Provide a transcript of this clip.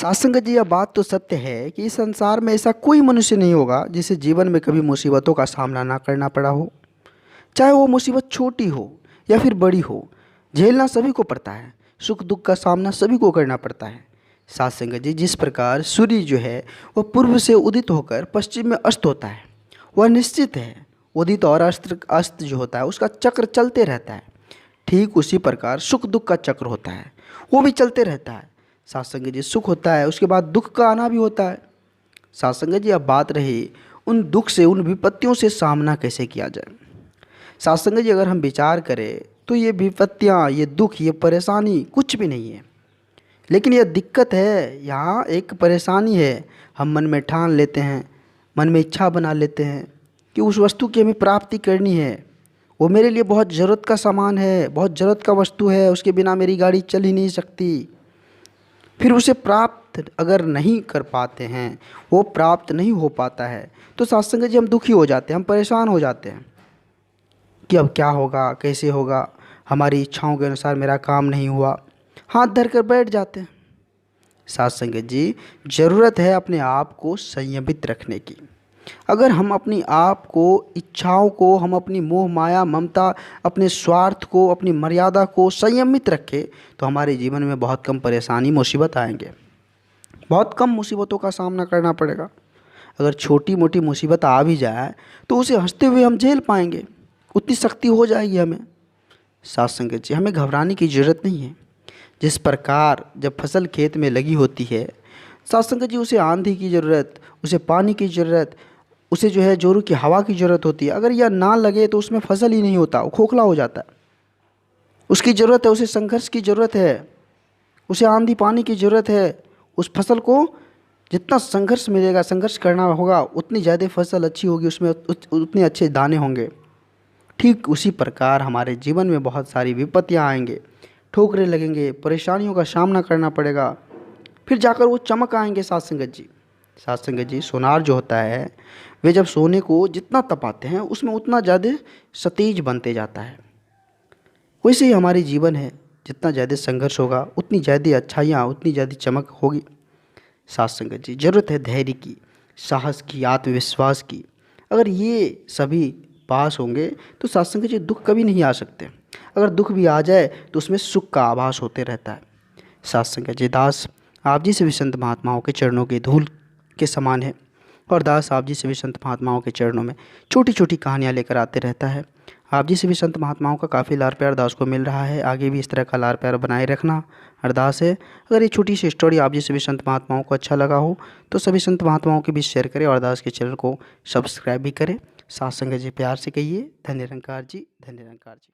सासंगत जी, यह बात तो सत्य है कि इस संसार में ऐसा कोई मनुष्य नहीं होगा जिसे जीवन में कभी मुसीबतों का सामना ना करना पड़ा हो। चाहे वो मुसीबत छोटी हो या फिर बड़ी हो, झेलना सभी को पड़ता है। सुख दुख का सामना सभी को करना पड़ता है। सासंगत जी, जिस प्रकार सूर्य जो है वह पूर्व से उदित होकर पश्चिम में अस्त होता है, वह निश्चित है। उदित और अस्त अस्त जो होता है उसका चक्र चलते रहता है। ठीक उसी प्रकार सुख दुख का चक्र होता है, वो भी चलते रहता है। सासंगत जी, सुख होता है उसके बाद दुख का आना भी होता है। सासंगत जी, अब बात रही उन दुख से, उन विपत्तियों से सामना कैसे किया जाए। सासंगत जी, अगर हम विचार करें तो ये विपत्तियाँ, ये दुख, ये परेशानी कुछ भी नहीं है। लेकिन यह दिक्कत है, यहाँ एक परेशानी है। हम मन में ठान लेते हैं, मन में इच्छा बना लेते हैं कि उस वस्तु की हमें प्राप्ति करनी है। वो मेरे लिए बहुत ज़रूरत का सामान है, बहुत ज़रूरत का वस्तु है, उसके बिना मेरी गाड़ी चल ही नहीं सकती। फिर उसे प्राप्त अगर नहीं कर पाते हैं, वो प्राप्त नहीं हो पाता है, तो सत्संग जी हम दुखी हो जाते हैं, हम परेशान हो जाते हैं कि अब क्या होगा, कैसे होगा, हमारी इच्छाओं के अनुसार मेरा काम नहीं हुआ, हाथ धर कर बैठ जाते हैं। साथ संगत जी, ज़रूरत है अपने आप को संयमित रखने की। अगर हम अपनी आप को, इच्छाओं को, हम अपनी मोह माया ममता, अपने स्वार्थ को, अपनी मर्यादा को संयमित रखें तो हमारे जीवन में बहुत कम परेशानी मुसीबत आएंगे, बहुत कम मुसीबतों का सामना करना पड़ेगा। अगर छोटी मोटी मुसीबत आ भी जाए तो उसे हंसते हुए हम झेल पाएंगे, उतनी शक्ति हो जाएगी हमें। साथ संगत जी, हमें घबराने की ज़रूरत नहीं है। जिस प्रकार जब फसल खेत में लगी होती है, साथ संगत जी, उसे आंधी की ज़रूरत, उसे पानी की ज़रूरत, उसे जो है जोरों की हवा की ज़रूरत होती है। अगर यह ना लगे तो उसमें फसल ही नहीं होता, वो खोखला हो जाता है। उसकी ज़रूरत है, उसे संघर्ष की ज़रूरत है, उसे आंधी पानी की ज़रूरत है। उस फसल को जितना संघर्ष मिलेगा, संघर्ष करना होगा, उतनी ज़्यादा फसल अच्छी होगी, उसमें उतने अच्छे दाने होंगे। ठीक उसी प्रकार हमारे जीवन में बहुत सारी विपत्तियाँ आएंगे, ठोकरें लगेंगे, परेशानियों का सामना करना पड़ेगा, फिर जाकर वो चमक आएंगे। साथ संगत जी, साथ संगत जी, सोनार जो होता है वे जब सोने को जितना तपाते हैं उसमें उतना ज़्यादा सतेज बनते जाता है। वैसे ही हमारी जीवन है, जितना ज़्यादा संघर्ष होगा उतनी ज़्यादा अच्छाइयाँ, उतनी ज़्यादा चमक होगी। साथ संगत जी, ज़रूरत है धैर्य की, साहस की, आत्मविश्वास की। अगर ये सभी पास होंगे तो साथ संगत जी दुख कभी नहीं आ सकते। अगर दुख भी आ जाए तो उसमें सुख का आभास होते रहता है। साथ संगत जी, दास आप जी से भी संत महात्माओं के चरणों की धूल के समान है, और दास आप जी से भी संत महात्माओं के चरणों में छोटी छोटी कहानियाँ लेकर आते रहता है। आप जी से भी संत महात्माओं का काफ़ी लाड़ प्यार दास को मिल रहा है, आगे भी इस तरह का लाड़ प्यार बनाए रखना अरदास है। अगर ये छोटी सी स्टोरी आप जी से भी संत महात्माओं को अच्छा लगा हो तो सभी संत महात्माओं के बीच शेयर करें और दास के चैनल को सब्सक्राइब भी करें। साथ संगत जी, प्यार से कहिए धन्य निरंकार जी, धन्य निरंकार जी।